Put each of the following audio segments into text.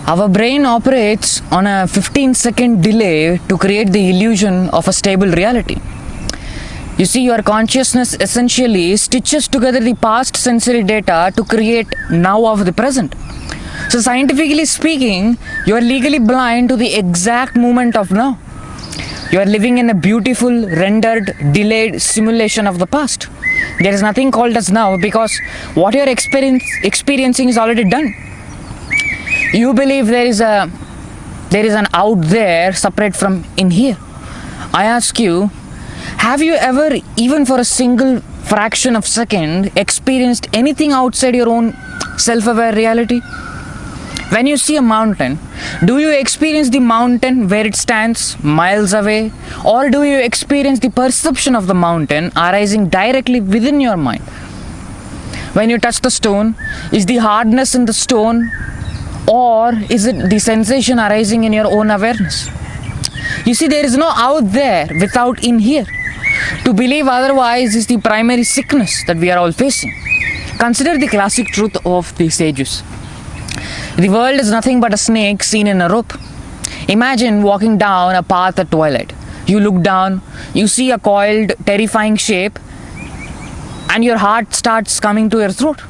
Our brain operates on a 15-second delay to create the illusion of a stable reality. You see, your consciousness essentially stitches together the past sensory data to create now of the present. So scientifically speaking, you are legally blind to the exact moment of now. You are living in a beautiful, rendered, delayed simulation of the past. There is nothing called as now because what you are experiencing is already done. You believe there is an out there separate from in here. I ask you, have you ever, even for a single fraction of a second, experienced anything outside your own self-aware reality? When you see a mountain, do you experience the mountain where it stands miles away, or do you experience the perception of the mountain arising directly within your mind? When you touch the stone, is the hardness in the stone, or is it the sensation arising in your own awareness? You see, there is no out there without in here. To believe otherwise is the primary sickness that we are all facing. Consider the classic truth of the sages. The world is nothing but a snake seen in a rope. Imagine walking down a path at twilight. You look down, you see a coiled, terrifying shape, and your heart starts coming to your throat.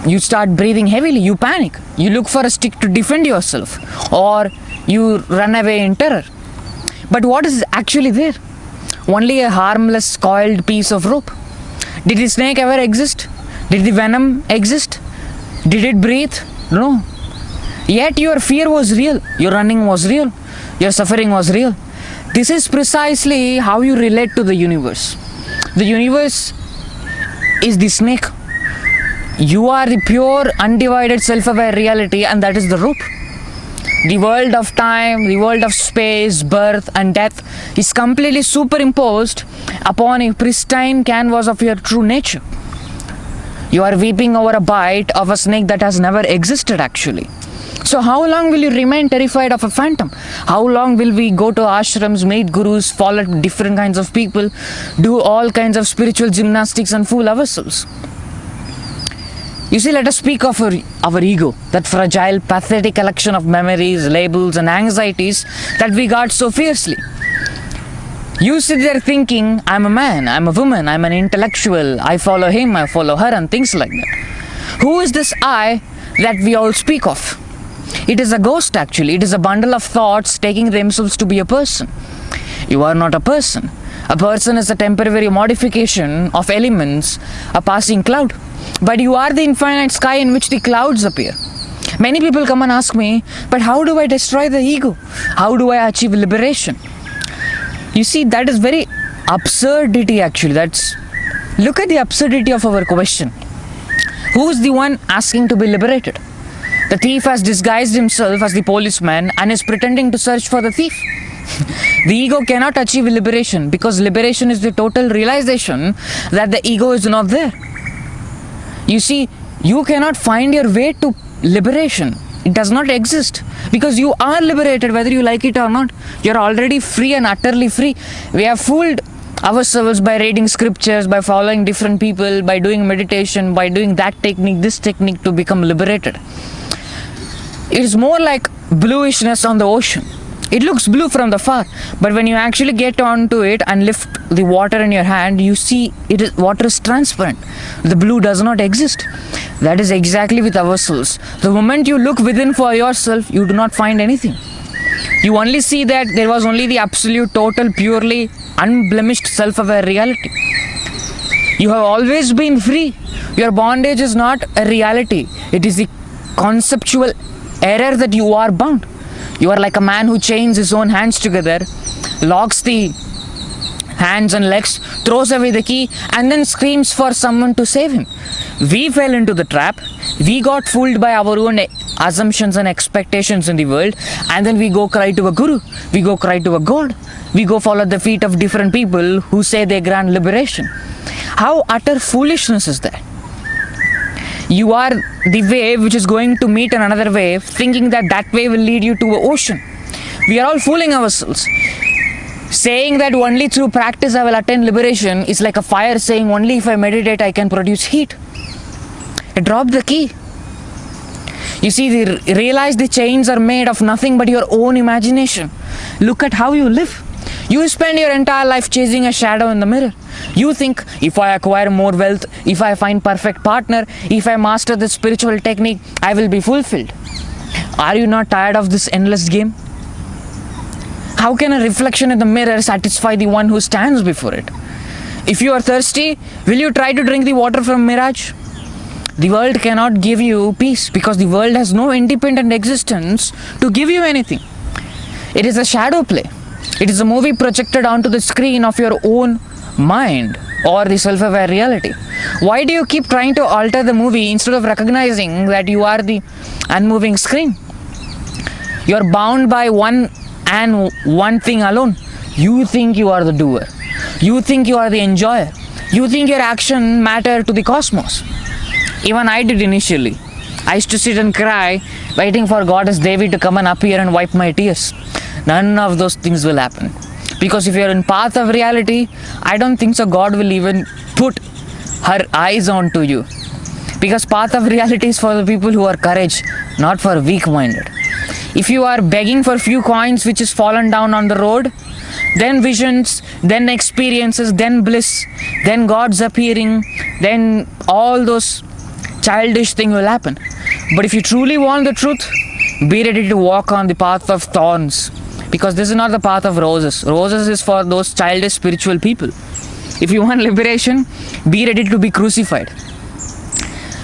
You start breathing heavily, you panic. You look for a stick to defend yourself, or you run away in terror. But what is actually there? Only a harmless, coiled piece of rope. Did the snake ever exist? Did the venom exist? Did it breathe? No. Yet your fear was real, your running was real, your suffering was real. This is precisely how you relate to the universe. The universe is the snake. You are the pure, undivided, self-aware reality, and that is the rope. The world of time, the world of space, birth and death is completely superimposed upon a pristine canvas of your true nature. You are weeping over a bite of a snake that has never existed actually. So how long will you remain terrified of a phantom? How long will we go to ashrams, meet gurus, follow different kinds of people, do all kinds of spiritual gymnastics and fool ourselves? You see, let us speak of our ego, that fragile, pathetic collection of memories, labels and anxieties that we guard so fiercely. You sit there thinking, I'm a man, I'm a woman, I'm an intellectual, I follow him, I follow her, and things like that. Who is this I that we all speak of? It is a ghost actually. It is a bundle of thoughts taking themselves to be a person. You are not a person. A person is a temporary modification of elements, a passing cloud. But you are the infinite sky in which the clouds appear. Many people come and ask me, but how do I destroy the ego? How do I achieve liberation? You see, that is very absurdity actually. Look at the absurdity of our question. Who is the one asking to be liberated? The thief has disguised himself as the policeman and is pretending to search for the thief. The ego cannot achieve liberation because liberation is the total realization that the ego is not there. You see, you cannot find your way to liberation. It does not exist because you are liberated whether you like it or not. You are already free and utterly free. We have fooled ourselves by reading scriptures, by following different people, by doing meditation, by doing that technique, this technique to become liberated. It is more like bluishness on the ocean. It looks blue from the far, but when you actually get onto it and lift the water in your hand, you see water is transparent. The blue does not exist. That is exactly with our souls. The moment you look within for yourself, you do not find anything. You only see that there was only the absolute, total, purely unblemished self-aware reality. You have always been free. Your bondage is not a reality. It is the conceptual error that you are bound. You are like a man who chains his own hands together, locks the hands and legs, throws away the key, and then screams for someone to save him. We fell into the trap. We got fooled by our own assumptions and expectations in the world, and then we go cry to a guru. We go cry to a god. We go follow the feet of different people who say they grant liberation. How utter foolishness is that? You are the wave which is going to meet another wave, thinking that that wave will lead you to an ocean. We are all fooling ourselves. Saying that only through practice I will attain liberation is like a fire saying only if I meditate I can produce heat. Drop the key. You see, realize the chains are made of nothing but your own imagination. Look at how you live. You spend your entire life chasing a shadow in the mirror. You think, if I acquire more wealth, if I find perfect partner, if I master this spiritual technique, I will be fulfilled. Are you not tired of this endless game? How can a reflection in the mirror satisfy the one who stands before it? If you are thirsty, will you try to drink the water from mirage? The world cannot give you peace because the world has no independent existence to give you anything. It is a shadow play. It is a movie projected onto the screen of your own mind or the self-aware reality. Why do you keep trying to alter the movie instead of recognizing that you are the unmoving screen? You are bound by one thing alone. You think you are the doer. You think you are the enjoyer. You think your action matter to the cosmos. Even I did initially. I used to sit and cry, waiting for Goddess Devi to come and appear and wipe my tears. None of those things will happen. Because if you are in path of reality, I don't think so God will even put her eyes onto you. Because path of reality is for the people who are courage, not for weak-minded. If you are begging for few coins which is fallen down on the road, then visions, then experiences, then bliss, then God's appearing, then all those childish things will happen. But if you truly want the truth, be ready to walk on the path of thorns. Because this is not the path of roses. Roses is for those childish spiritual people. If you want liberation, be ready to be crucified.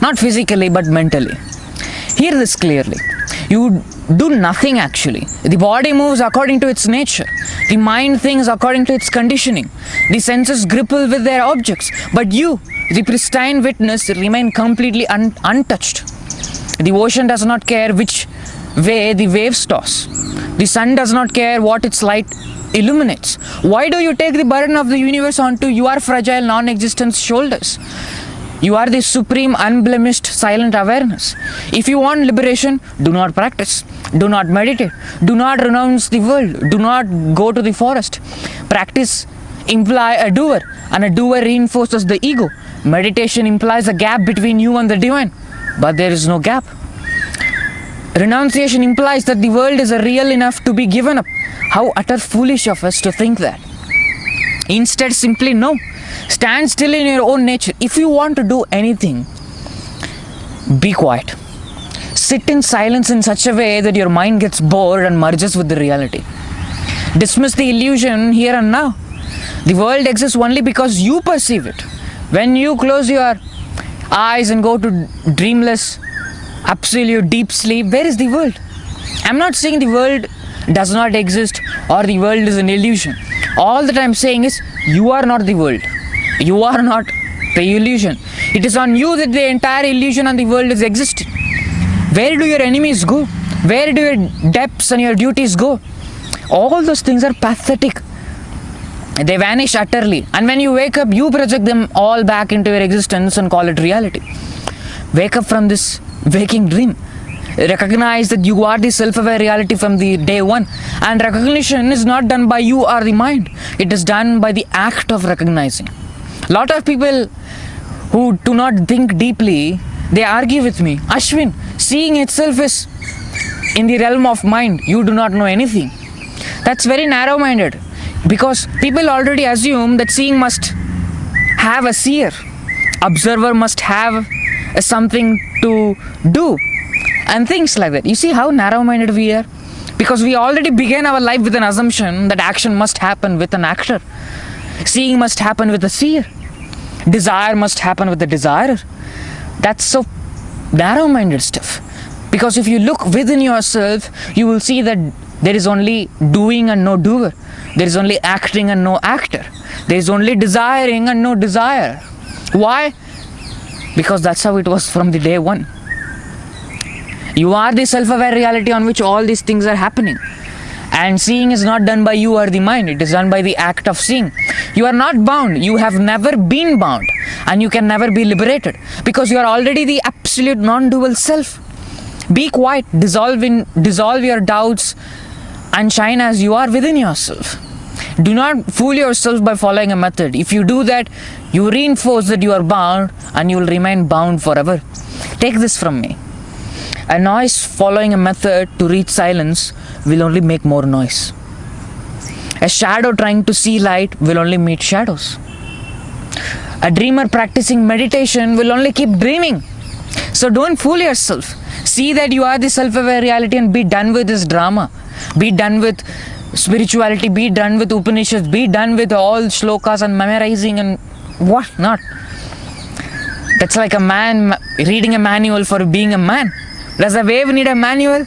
Not physically, but mentally. Hear this clearly. You do nothing actually. The body moves according to its nature. The mind thinks according to its conditioning. The senses grapple with their objects. But you, the pristine witness, remain completely untouched. The ocean does not care which way the waves toss. The sun does not care what its light illuminates. Why do you take the burden of the universe onto your fragile non-existence shoulders? You are the supreme, unblemished, silent awareness. If you want liberation, do not practice. Do not meditate. Do not renounce the world. Do not go to the forest. Practice implies a doer, and a doer reinforces the ego. Meditation implies a gap between you and the divine, but there is no gap. Renunciation implies that the world is real enough to be given up. How utter foolish of us to think that. Instead, simply no. Stand still in your own nature. If you want to do anything, be quiet. Sit in silence in such a way that your mind gets bored and merges with the reality. Dismiss the illusion here and now. The world exists only because you perceive it. When you close your eyes and go to dreamless, absolute deep sleep, where is the world? I'm not saying the world does not exist or the world is an illusion. All that I'm saying is you are not the world. You are not the illusion. It is on you that the entire illusion and the world is existing. Where do your enemies go? Where do your debts and your duties go? All those things are pathetic. They vanish utterly. And when you wake up, you project them all back into your existence and call it reality. Wake up from this waking dream. Recognize that you are the self-aware reality from the day one. And recognition is not done by you or the mind. It is done by the act of recognizing. A lot of people who do not think deeply, they argue with me. Ashwin, seeing itself is in the realm of mind. You do not know anything. That's very narrow-minded. Because people already assume that seeing must have a seer. Observer must have something to do. And things like that. You see how narrow-minded we are? Because we already began our life with an assumption that action must happen with an actor. Seeing must happen with a seer. Desire must happen with the desirer. That's so narrow-minded stuff. Because if you look within yourself, you will see that there is only doing and no doer. There is only acting and no actor. There is only desiring and no desire. Why? Because that's how it was from the day one. You are the self-aware reality on which all these things are happening. And seeing is not done by you or the mind. It is done by the act of seeing. You are not bound. You have never been bound. And you can never be liberated. Because you are already the absolute non-dual self. Be quiet. Dissolve your doubts and shine as you are within yourself. Do not fool yourself by following a method. If you do that, you reinforce that you are bound and you will remain bound forever. Take this from me. A noise following a method to reach silence will only make more noise. A shadow trying to see light will only meet shadows. A dreamer practicing meditation will only keep dreaming. So don't fool yourself. See that you are the self-aware reality and be done with this drama. Be done with spirituality, be done with Upanishads, be done with all shlokas and memorizing and what not. That's like a man reading a manual for being a man. Does a wave need a manual?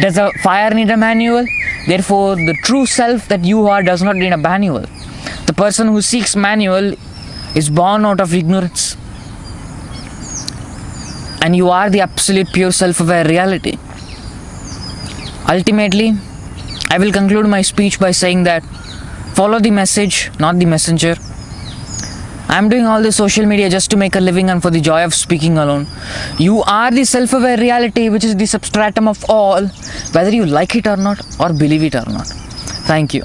Does a fire need a manual? Therefore, the true self that you are does not need a manual. The person who seeks manual is born out of ignorance. And you are the absolute pure self-aware reality. Ultimately, I will conclude my speech by saying that follow the message, not the messenger. I am doing all this social media just to make a living and for the joy of speaking alone. You are the self-aware reality, which is the substratum of all, whether you like it or not or believe it or not. Thank you.